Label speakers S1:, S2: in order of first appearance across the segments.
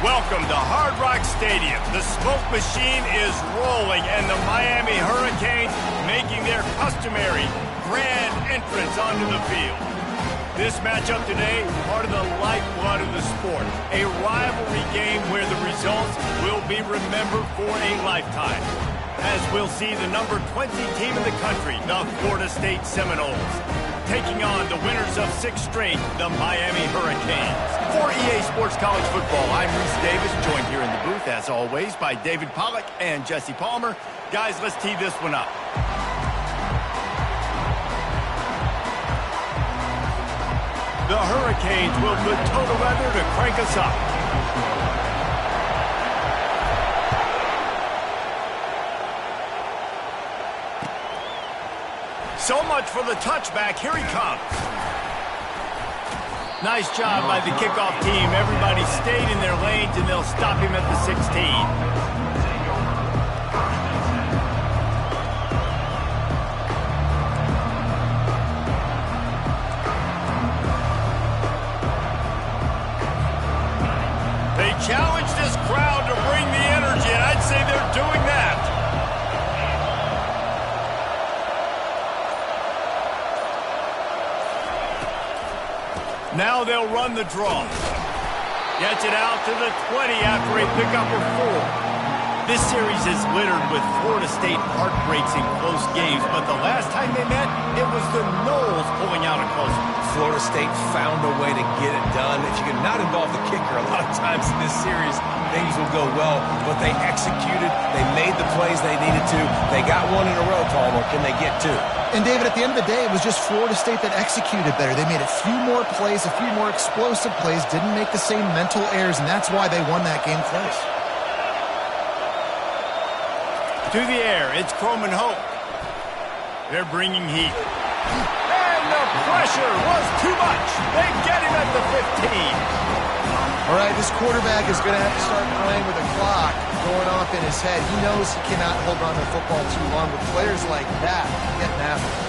S1: Welcome to Hard Rock Stadium. The smoke machine is rolling, and the Miami Hurricanes making their customary grand entrance onto the field. This matchup today, part of the lifeblood of the sport. A rivalry game where the results will be remembered for a lifetime. As we'll see the number 20 team in the country, the Florida State Seminoles, taking on the winners of 6 straight, the Miami Hurricanes. For EA Sports College Football, I'm Reese Davis, joined here in the booth, as always, by David Pollack and Jesse Palmer. Guys, let's tee this one up. The Hurricanes will put total weather to crank us up. So much for the touchback. Here he comes. Nice job by the kickoff team. Everybody stayed in their lanes, and they'll stop him at the 16. They challenge this crowd to bring the energy, and I'd say they're doing that. Now they'll run the draw. Gets it out to the 20 after a pickup of 4. This series is littered with Florida State heartbreaks in close games, but the last time they met, it was the Noles pulling out a close one.
S2: Florida State found a way to get it done. If you could not involve the kicker, a lot of times in this series, things will go well, but they executed, they made the plays they needed to. They got one in a row, Palmer. Can they get 2?
S3: And, David, at the end of the day, it was just Florida State that executed better. They made a few more plays, a few more explosive plays, didn't make the same mental errors, and that's why they won that game close.
S1: To the air, it's Croman Hope. They're bringing heat. And the pressure was too much. They get him at the 15.
S3: All right, this quarterback is going to have to start playing with a clock going off in his head. He knows he cannot hold on to the football too long. With players like that, getting after it.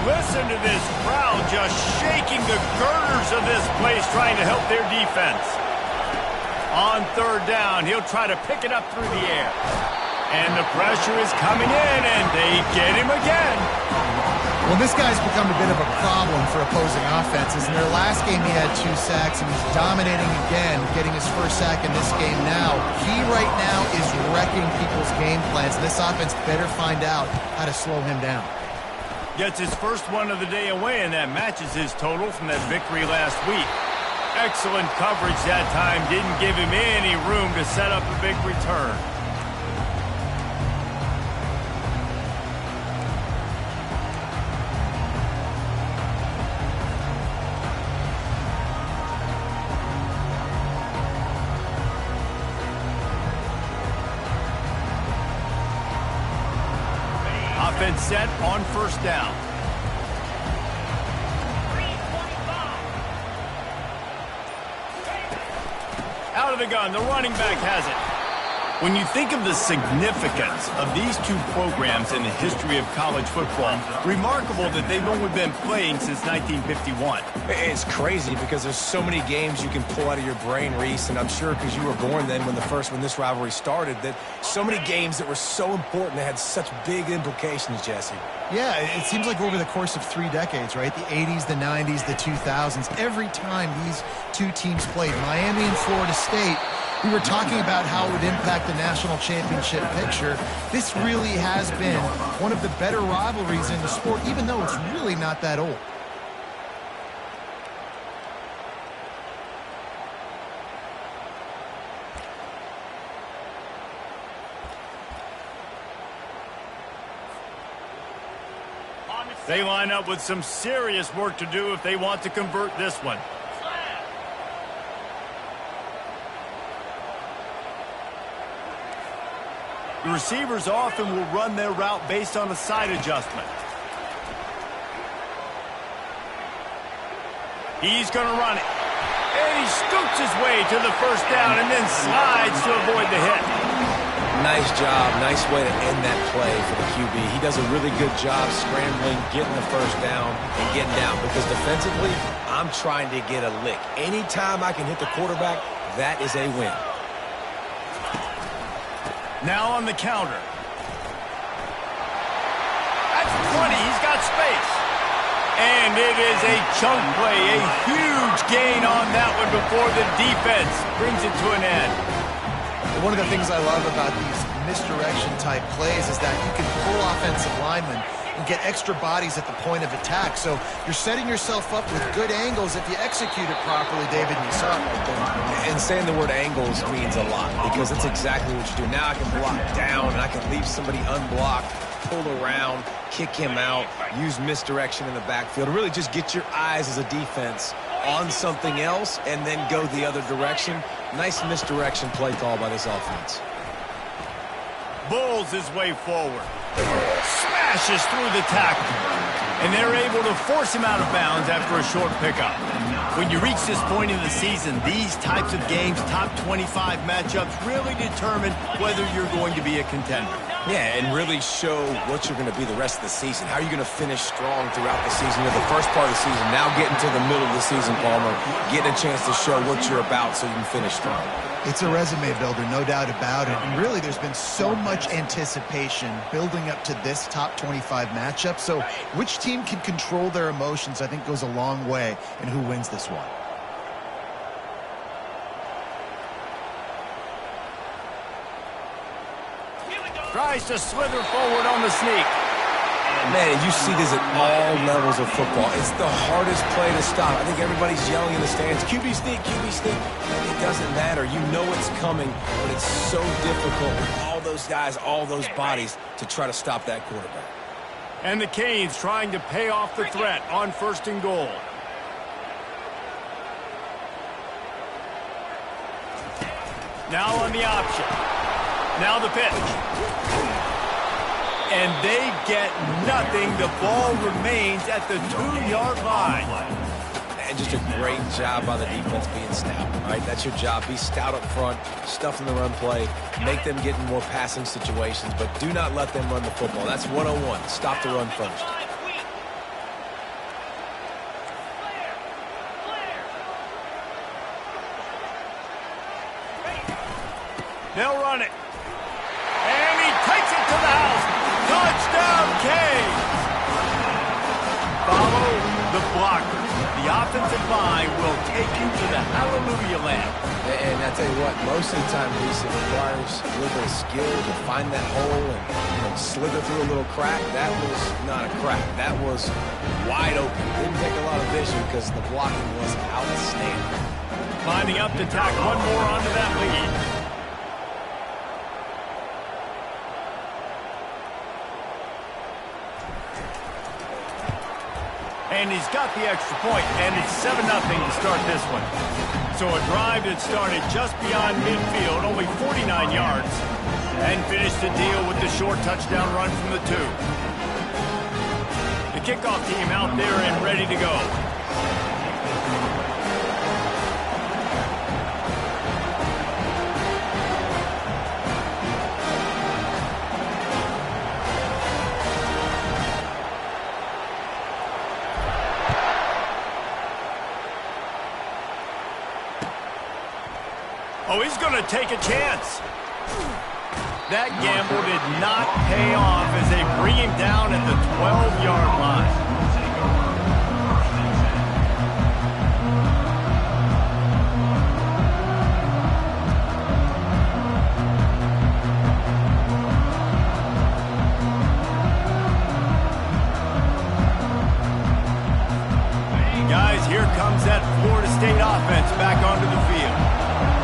S1: Listen to this crowd just shaking the girders of this place, trying to help their defense. On 3rd down, he'll try to pick it up through the air. And the pressure is coming in, and they get him again.
S3: Well, this guy's become a bit of a problem for opposing offenses. In their last game, he had 2 sacks, and he's dominating again, getting his first sack in this game now. He right now is wrecking people's game plans. This offense better find out how to slow him down.
S1: Gets his first one of the day away, and that matches his total from that victory last week. Excellent coverage that time. Didn't give him any room to set up a big return. Offense set on 1st down. Out of the gun, the running back has it. When you think of the significance of these 2 programs in the history of college football, remarkable that they've only been playing since 1951.
S2: It's crazy because there's so many games you can pull out of your brain, Reese, and I'm sure because you were born then when this rivalry started, that so many games that were so important, that had such big implications, Jesse.
S3: Yeah, it seems like over the course of 3 decades, right? The 80s, the 90s, the 2000s, every time these 2 teams played, Miami and Florida State, we were talking about how it would impact the national championship picture. This really has been one of the better rivalries in the sport, even though it's really not that old.
S1: They line up with some serious work to do if they want to convert this one. The receivers often will run their route based on a side adjustment. He's going to run it. And he scoots his way to the first down and then slides to avoid the hit.
S2: Nice job. Nice way to end that play for the QB. He does a really good job scrambling, getting the first down, and getting down. Because defensively, I'm trying to get a lick. Anytime I can hit the quarterback, that is a win.
S1: Now on the counter. That's plenty. He's got space. And it is a chunk play. A huge gain on that one before the defense brings it to an end.
S3: One of the things I love about these misdirection-type plays is that you can pull offensive linemen and get extra bodies at the point of attack. So you're setting yourself up with good angles if you execute it properly, David, and you saw it right there.
S2: And saying the word angles means a lot because that's exactly what you do. Now I can block down, and I can leave somebody unblocked, pull around, kick him out, use misdirection in the backfield. Really just get your eyes as a defense on something else and then go the other direction. Nice misdirection play call by this offense.
S1: Bulls his way forward. Smashes through the tackle. And they're able to force him out of bounds after a short pickup. When you reach this point in the season, these types of games, top 25 matchups, really determine whether you're going to be a contender.
S2: Yeah, and really show what you're going to be the rest of the season. How are you going to finish strong throughout the season? You're the first part of the season, now getting to the middle of the season, Palmer, getting a chance to show what you're about so you can finish strong.
S3: It's a resume builder, no doubt about it. And really, there's been so much anticipation building up to this top 25 matchup. So which team can control their emotions, I think, goes a long way in who wins this one.
S1: Tries to slither forward on the sneak.
S2: Man, you see this at all levels of football. It's the hardest play to stop. I think everybody's yelling in the stands, QB sneak, QB sneak. It doesn't matter. You know it's coming, but it's so difficult with all those guys, all those bodies to try to stop that quarterback.
S1: And the Canes trying to pay off the threat on 1st and goal. Now on the option. Now the pitch. And they get nothing. The ball remains at the 2-yard line.
S2: And just a great job by the defense being stout. All right, that's your job. Be stout up front, stuff in the run play, make them get in more passing situations, but do not let them run the football. That's 101. Stop the run first.
S1: They'll run it. And he takes it to the house. Touchdown, Canes! Follow the blockers. The offensive line will take you to the hallelujah land.
S2: And I tell you what, most of the time, Reese, it requires a little bit of skill to find that hole and slither through a little crack. That was not a crack. That was wide open. Didn't take a lot of vision because the blocking was outstanding.
S1: Lining up to tack one more onto that lead. And he's got the extra point, and it's 7-0 to start this one. So a drive that started just beyond midfield, only 49 yards, and finished the deal with the short touchdown run from the 2. The kickoff team out there and ready to go. Oh, he's going to take a chance. That gamble did not pay off as they bring him down at the 12-yard line. Guys, here comes that Florida State offense back onto the field.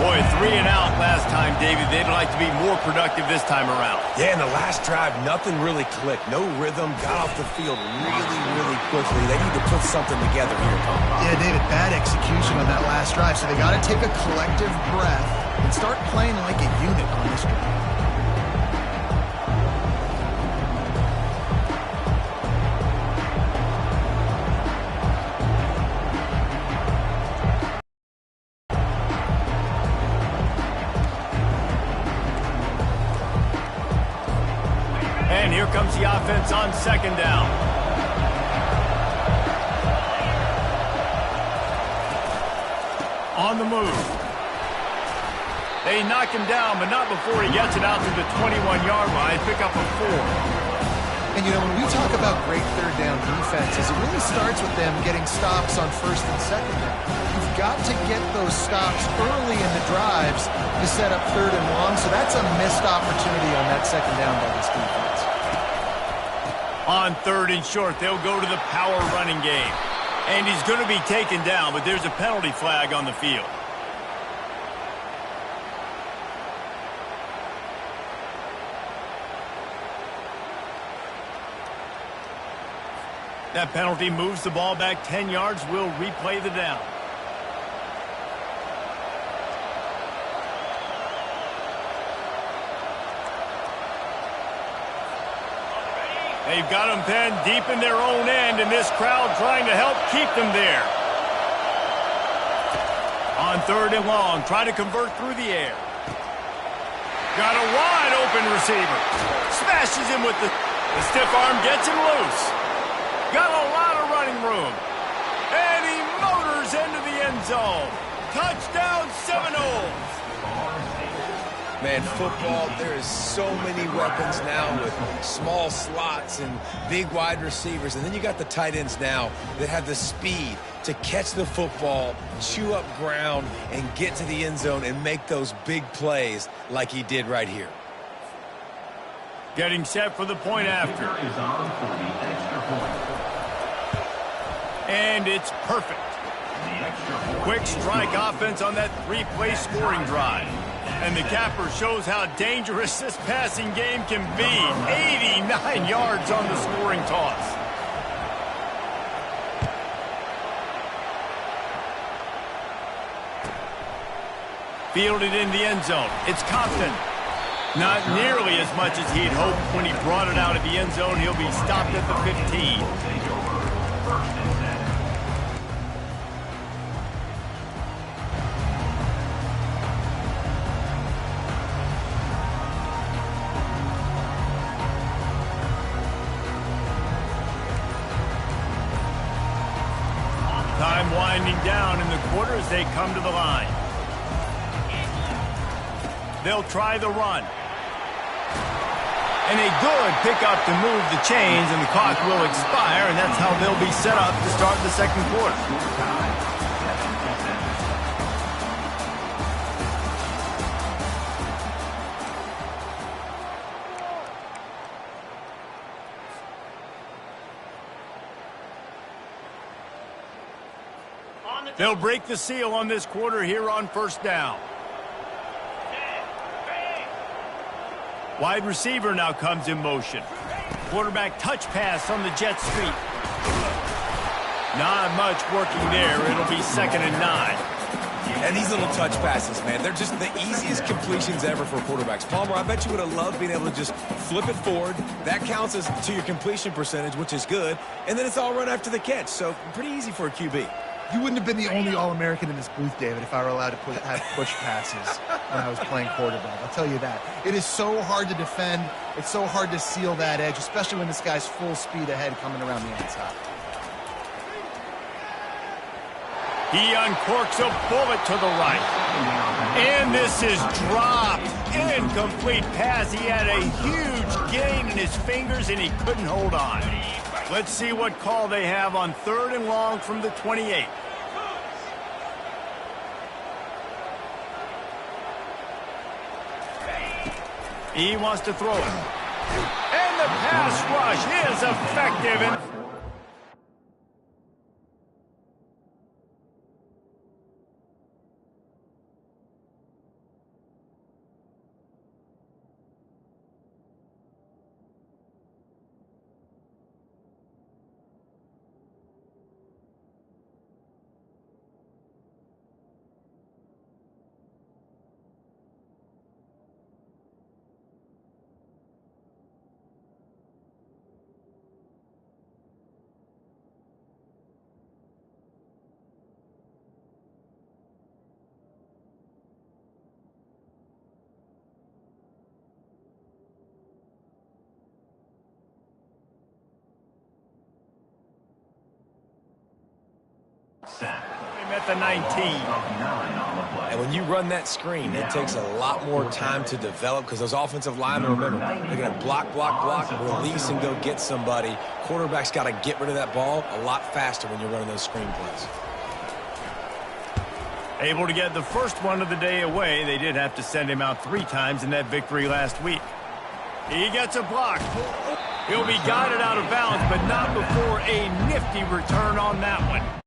S1: Boy, 3 and out last time, David. They'd like to be more productive this time around.
S2: Yeah, in the last drive, nothing really clicked. No rhythm, got off the field really, really quickly. They need to put something together here, Tom.
S3: Yeah, David, bad execution on that last drive. So they got to take a collective breath and start playing like a unit on this drive.
S1: comes the offense on second down. On the move. They knock him down, but not before he gets it out to the 21-yard line. Pick up a 4.
S3: And, you know, when we talk about great third down defenses, it really starts with them getting stops on first and second down. You've got to get those stops early in the drives to set up third and long, so that's a missed opportunity on that second down by this defense.
S1: On third and short, they'll go to the power running game. And he's going to be taken down, but there's a penalty flag on the field. That penalty moves the ball back 10 yards. We'll replay the down. They've got them pinned deep in their own end, and this crowd trying to help keep them there. On third and long, trying to convert through the air. Got a wide open receiver. Smashes him with the stiff arm, gets him loose. Got a lot of running room. And he motors into the end zone. Touchdown, Seminoles.
S2: Man, football, there is so many weapons now with small slots and big wide receivers. And then you got the tight ends now that have the speed to catch the football, chew up ground, and get to the end zone and make those big plays like he did right here.
S1: Getting set for the point after. And it's perfect. Quick strike offense on that three-play scoring drive. And the capper shows how dangerous this passing game can be. 89 yards on the scoring toss. Fielded in the end zone. It's Compton. Not nearly as much as he'd hoped when he brought it out of the end zone. He'll be stopped at the 15. Time winding down in the quarter as they come to the line. They'll try the run. And a good pickup to move the chains, and the clock will expire, and that's how they'll be set up to start the second quarter. They'll break the seal on this quarter here on first down. Wide receiver now comes in motion. Quarterback touch pass on the jet sweep. Not much working there. It'll be 2nd and 9.
S2: And these little touch passes, man, they're just the easiest completions ever for quarterbacks. Palmer, I bet you would have loved being able to just flip it forward. That counts as to your completion percentage, which is good. And then it's all run after the catch. So pretty easy for a QB.
S3: You wouldn't have been the only All-American in this booth, David, if I were allowed to have push passes when I was playing quarterback. I'll tell you that. It is so hard to defend. It's so hard to seal that edge, especially when this guy's full speed ahead coming around the outside.
S1: He uncorks a bullet to the right. And this is dropped. Incomplete pass. He had a huge gain in his fingers, and he couldn't hold on. Let's see what call they have on 3rd and long from the 28. He wants to throw it. And the pass rush is effective. And at the 19.
S2: And when you run that screen, it takes a lot more time to develop because those offensive linemen, remember, they're going to block, release, and go get somebody. Quarterback's got to get rid of that ball a lot faster when you're running those screen plays.
S1: Able to get the first one of the day away. They did have to send him out 3 times in that victory last week. He gets a block. He'll be guided out of bounds, but not before a nifty return on that one.